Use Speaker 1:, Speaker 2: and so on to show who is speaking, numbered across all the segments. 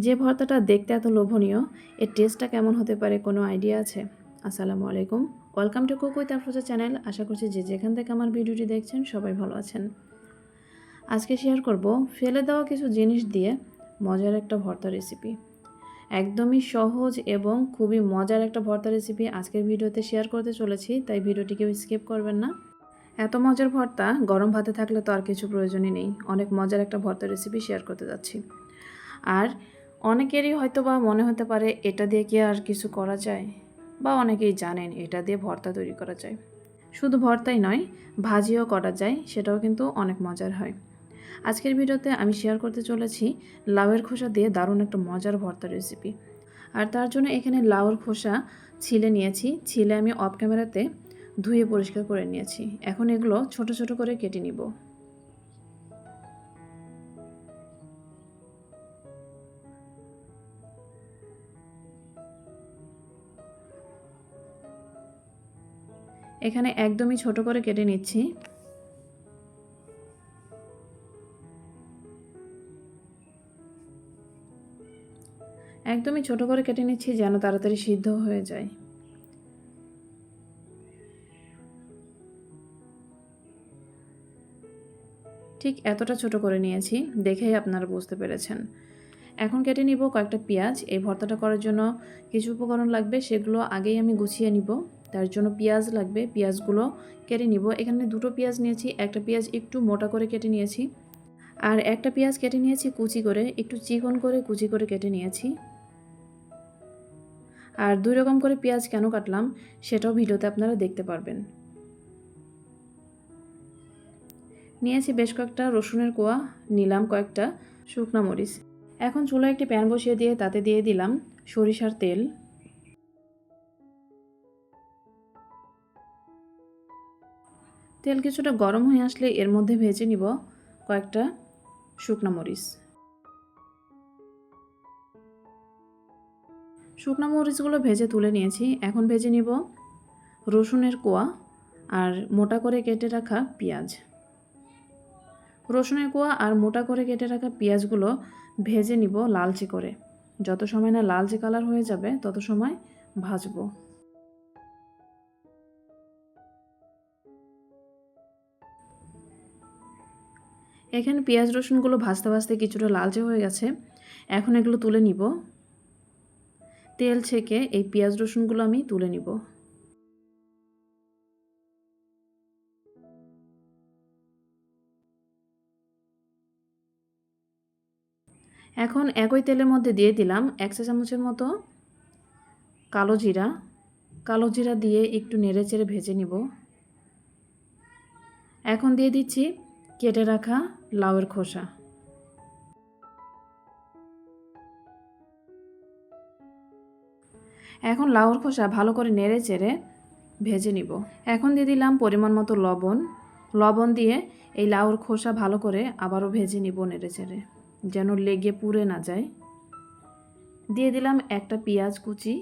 Speaker 1: যে ভর্তাটা দেখতে এত লোভনীয়, এর টেস্টটা কেমন হতে পারে কোনো আইডিয়া আছে? আসসালামু আলাইকুম। Welcome to cook with Afroza channel. আশা করছি যে যেখান থেকে আমার ভিডিওটি দেখছেন সবাই ভালো আছেন। আজকে শেয়ার করব ফেলে দেওয়া কিছু জিনিস দিয়ে মজার একটা ভর্তা রেসিপি। একদমই সহজ এবং খুবই মজার একটা ভর্তা রেসিপি আজকের ভিডিওতে শেয়ার করতে চলেছি, তাই ভিডিওটিকে স্কিপ করবেন না। এত মজার ভর্তা গরম ভাতে থাকলে তো আর কিছু প্রয়োজনই নেই। অনেক মজার একটা ভর্তা রেসিপি শেয়ার করতে যাচ্ছি। আর অনেকেরই হয়তো বা মনে হতে পারে এটা দিয়ে কি আর কিছু করা যায়, বা অনেকেই জানেন এটা দিয়ে ভর্তা তৈরি করা যায়। শুধু ভর্তাই নয়, ভাজিও করা যায়, সেটাও কিন্তু অনেক মজার হয়। আজকের ভিডিওতে আমি শেয়ার করতে চলেছি লাউয়ের খোসা দিয়ে দারুণ একটা মজার ভর্তা রেসিপি। আর তার জন্য এখানে লাউয়ের খোসা ছিলে নিয়েছি। ছিলে আমি অফ ক্যামেরাতে ধুয়ে পরিষ্কার করে নিয়েছি। এখন এগুলো ছোট ছোট করে কেটে নিব। এখানে একদমই ছোট করে কেটে নিচ্ছি। একদমই ছোট করে কেটে নিচ্ছি যেন তাড়াতাড়ি সিদ্ধ হয়ে যায়। ঠিক এতটা ছোট করে নিয়েছি, দেখেই আপনারা বুঝতে পেরেছেন। এখন কেটে নিব কয়েকটা পেঁয়াজ। এই ভর্তাটা করার জন্য কিছু উপকরণ লাগবে, সেগুলো আগেই আমি গুছিয়ে নিব। তার জন্য পেঁয়াজ লাগবে, পেঁয়াজগুলো কেটে নিব। এখানে দুটো পেঁয়াজ নিয়েছি, একটা পেঁয়াজ একটু মোটা করে কেটে নিয়েছি, আর একটা পেঁয়াজ কেটে নিয়েছি কুচি করে, একটু চিকন করে কুচি করে কেটে নিয়েছি। আর দুই রকম করে পেঁয়াজ কেন কাটলাম সেটাও ভিডিওতে আপনারা দেখতে পারবেন। নিয়েছি বেশ কয়েকটা রসুনের কোয়া, নিলাম কয়েকটা শুকনো মরিচ। এখন চুলায় একটি প্যান বসিয়ে দিয়ে তাতে দিয়ে দিলাম সরিষার তেল। তেল কিছুটা গরম হয়ে আসলে এর মধ্যে ভেজে নিব কয়েকটা শুকনো মরিচ। শুকনো মরিচগুলো ভেজে তুলে নিয়েছি। এখন ভেজে নিব রসুনের কোয়া আর মোটা করে কেটে রাখা পেঁয়াজ। রসুনের কোয়া আর মোটা করে কেটে রাখা পেঁয়াজগুলো ভেজে নিব লালচে করে। যত সময় না লালচে কালার হয়ে যাবে তত সময় ভাজবো। এখানে পেঁয়াজ রসুনগুলো ভাজতে ভাজতে কিছুটা লালচে হয়ে গেছে। এখন এগুলো তুলে নিব। তেল ছেঁকে এই পেঁয়াজ রসুনগুলো আমি তুলে নিব। এখন একই তেলের মধ্যে দিয়ে দিলাম 1 চা চামচের মতো কালো জিরা। কালো জিরা দিয়ে একটু নেড়ে চেড়ে ভেজে নিব। এখন দিয়ে দিচ্ছি কেটে রাখা লাউয়ের খোসা। এখন লাউয়ের খোসা ভালো করে নেড়ে চেড়ে ভেজে নিব। এখন দিয়ে দিলাম পরিমাণ মতো লবণ। লবণ দিয়ে এই লাউয়ের খোসা ভালো করে আবারও ভেজে নিব নেড়ে চেড়ে, যেন লেগে পুড়ে না যায়। দিয়ে দিলাম একটা পেঁয়াজ কুচি,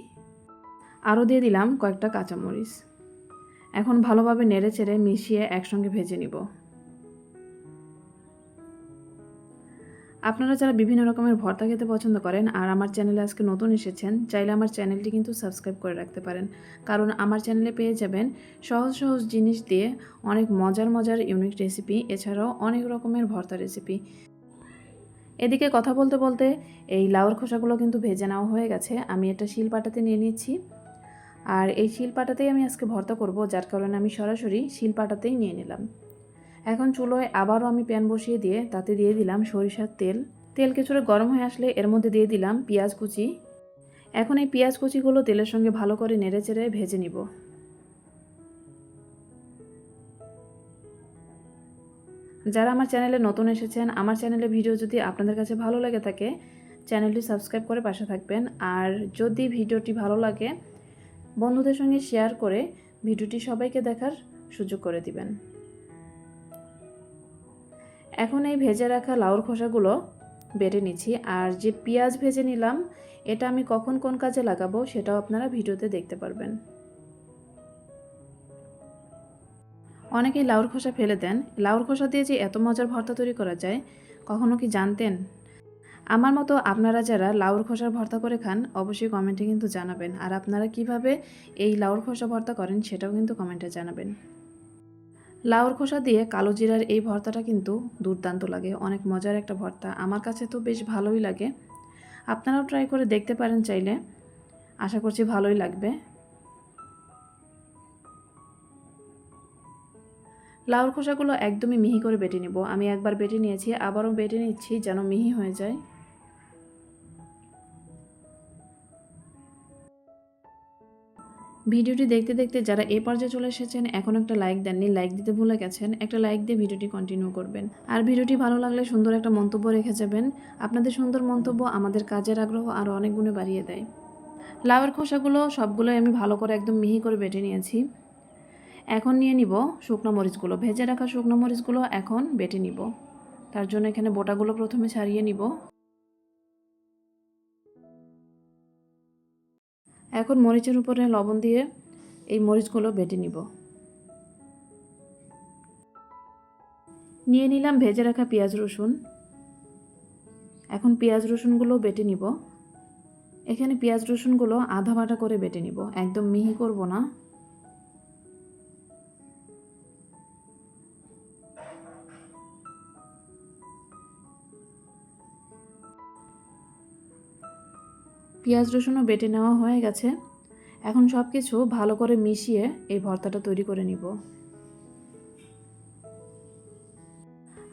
Speaker 1: আরও দিয়ে দিলাম কয়েকটা কাঁচামরিচ। এখন ভালোভাবে নেড়ে চেড়ে মিশিয়ে একসঙ্গে ভেজে নিব। আপনারা যারা বিভিন্ন রকমের ভর্তা খেতে পছন্দ করেন আর আমার চ্যানেলে আজকে নতুন এসেছেন, চাইলে আমার চ্যানেলটি কিন্তু সাবস্ক্রাইব করে রাখতে পারেন, কারণ আমার চ্যানেলে পেয়ে যাবেন সহজ সহজ জিনিস দিয়ে অনেক মজার মজার ইউনিক রেসিপি, এছাড়াও অনেক রকমের ভর্তা রেসিপি। এদিকে কথা বলতে বলতে এই লাউর খোসাগুলো কিন্তু ভেজে নেওয়া হয়ে গেছে। আমি এটা শিলপাটাতে নিয়ে নিচ্ছি, আর এই শিলপাটাতেই আমি আজকে ভর্তা করব, যার কারণে আমি সরাসরি শিলপাটাতেই নিয়ে নিলাম। এখন চুলোয় আবারও আমি প্যান বসিয়ে দিয়ে তাতে দিয়ে দিলাম সরিষার তেল। তেল কিছুটা গরম হয়ে আসলে এর মধ্যে দিয়ে দিলাম পেঁয়াজ কুচি। এখন এই পেঁয়াজ কুচিগুলো তেলের সঙ্গে ভালো করে নেড়ে চেড়ে ভেজে নিব। যারা আমার চ্যানেলে নতুন এসেছেন, আমার চ্যানেলের ভিডিও যদি আপনাদের কাছে ভালো লাগে থাকে, চ্যানেলটি সাবস্ক্রাইব করে পাশে থাকবেন। আর যদি ভিডিওটি ভালো লাগে বন্ধুদের সঙ্গে শেয়ার করে ভিডিওটি সবাইকে দেখার সুযোগ করে দিবেন। এখন এই ভেজে রাখা লাউর খোসাগুলো বেটে নিচ্ছি। আর যে পেঁয়াজ ভেজে নিলাম এটা আমি কখন কোন কাজে লাগাবো সেটাও আপনারা ভিডিওতে দেখতে পারবেন। অনেকেই লাউর খোসা ফেলে দেন। লাউর খোসা দিয়ে যে এত মজার ভর্তা তৈরি করা যায় কখনো কি জানতেন? আমার মতো আপনারা যারা লাউর খোসার ভর্তা করে খান অবশ্যই কমেন্টে কিন্তু জানাবেন, আর আপনারা কিভাবে এই লাউর খোসা ভর্তা করেন সেটাও কিন্তু কমেন্টে জানাবেন। লাউর খোসা দিয়ে কালো জিরার এই ভর্তাটা কিন্তু দুর্দান্ত লাগে, অনেক মজার একটা ভর্তা। আমার কাছে তো বেশ ভালোই লাগে, আপনারাও ট্রাই করে দেখতে পারেন চাইলে, আশা করছি ভালোই লাগবে। লাউর খোসাগুলো একদমই মিহি করে বেটে নিব। আমি একবার বেটে নিয়েছি, আবারও বেটে নিচ্ছি যেন মিহি হয়ে যায়। ভিডিওটি দেখতে দেখতে যারা এই পর্যায়ে চলে এসেছেন এখন একটা লাইক দেননি, লাইক দিতে ভুলে গেছেন, একটা লাইক দিয়ে ভিডিওটি কন্টিনিউ করবেন। আর ভিডিওটি ভালো লাগলে সুন্দর একটা মন্তব্য রেখে যাবেন। আপনাদের সুন্দর মন্তব্য আমাদের কাজের আগ্রহ আরও অনেক গুণে বাড়িয়ে দেয়। লাউয়ের খোসাগুলো সবগুলোই আমি ভালো করে একদম মিহি করে বেটে নিয়েছি। এখন নিয়ে নিব শুকনো মরিচগুলো, ভেজে রাখা শুকনো মরিচগুলো এখন বেটে নিব। তার জন্য এখানে বোটাগুলো প্রথমে ছাড়িয়ে নিব। এখন মরিচের উপরে লবণ দিয়ে এই মরিচগুলো বেটে নিব। নিয়ে নিলাম ভেজে রাখা পেঁয়াজ রসুন। এখন পেঁয়াজ রসুনগুলো বেটে নিব। এখানে পেঁয়াজ রসুনগুলো আধা বাটা করে বেটে নিব, একদম মিহি করব না। পেঁয়াজ রসুনও বেটে নেওয়া হয়ে গেছে। এখন সব কিছু ভালো করে মিশিয়ে এই ভর্তাটা তৈরি করে নিব।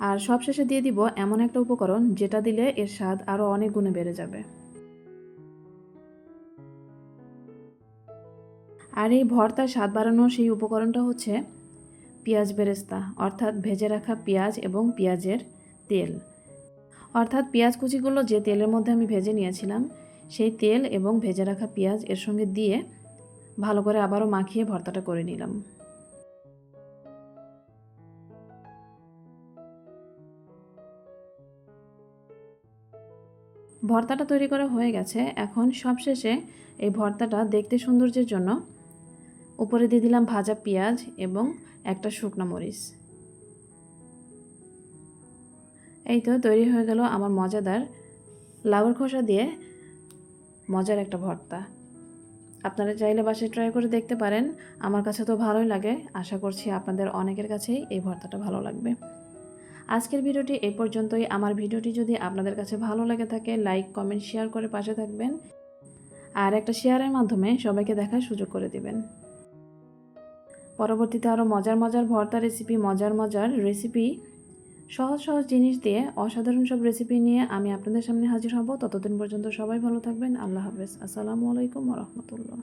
Speaker 1: আর সবশেষে দিয়ে দিব এমন একটা উপকরণ যেটা দিলে এর স্বাদ আরও অনেক গুণে বেড়ে যাবে। আর এই ভর্তার স্বাদ বাড়ানোর সেই উপকরণটা হচ্ছে পেঁয়াজ বেরেস্তা, অর্থাৎ ভেজে রাখা পেঁয়াজ এবং পেঁয়াজের তেল। অর্থাৎ পেঁয়াজ কুচিগুলো যে তেলের মধ্যে আমি ভেজে নিয়েছিলাম সেই তেল এবং ভেজে রাখা পেঁয়াজ এর সঙ্গে দিয়ে ভালো করে আবারও মাখিয়ে ভর্তাটা করে নিলাম। ভর্তাটা তৈরি করা হয়ে গেছে। এখন সবশেষে এই ভর্তাটা দেখতে সৌন্দর্যের জন্য উপরে দিয়ে দিলাম ভাজা পেঁয়াজ এবং একটা শুকনো মরিচ। এই তো তৈরি হয়ে গেল আমার মজাদার লাউয়ের খোসা দিয়ে মজার একটা ভর্তা। আপনারা চাইলে বাসায় ট্রাই করে দেখতে পারেন। আমার কাছে তো ভালোই লাগে, আশা করছি আপনাদের অনেকের কাছেই এই ভর্তাটা ভালো লাগবে। আজকের ভিডিওটি এই পর্যন্তই। আমার ভিডিওটি যদি আপনাদের কাছে ভালো লেগে থাকে লাইক কমেন্ট শেয়ার করে পাশে থাকবেন, আর একটা শেয়ারের মাধ্যমে সবাইকে দেখার সুযোগ করে দিবেন। পরবর্তীতে আরও মজার মজার ভর্তা রেসিপি, মজার মজার রেসিপি, সহজ সহজ জিনিস দিয়ে অসাধারণ সব রেসিপি নিয়ে আমি আপনাদের সামনে হাজির হব। ততদিন পর্যন্ত সবাই ভালো থাকবেন। আল্লাহ হাফেজ। আসসালামু আলাইকুম ওয়া রাহমাতুল্লাহ।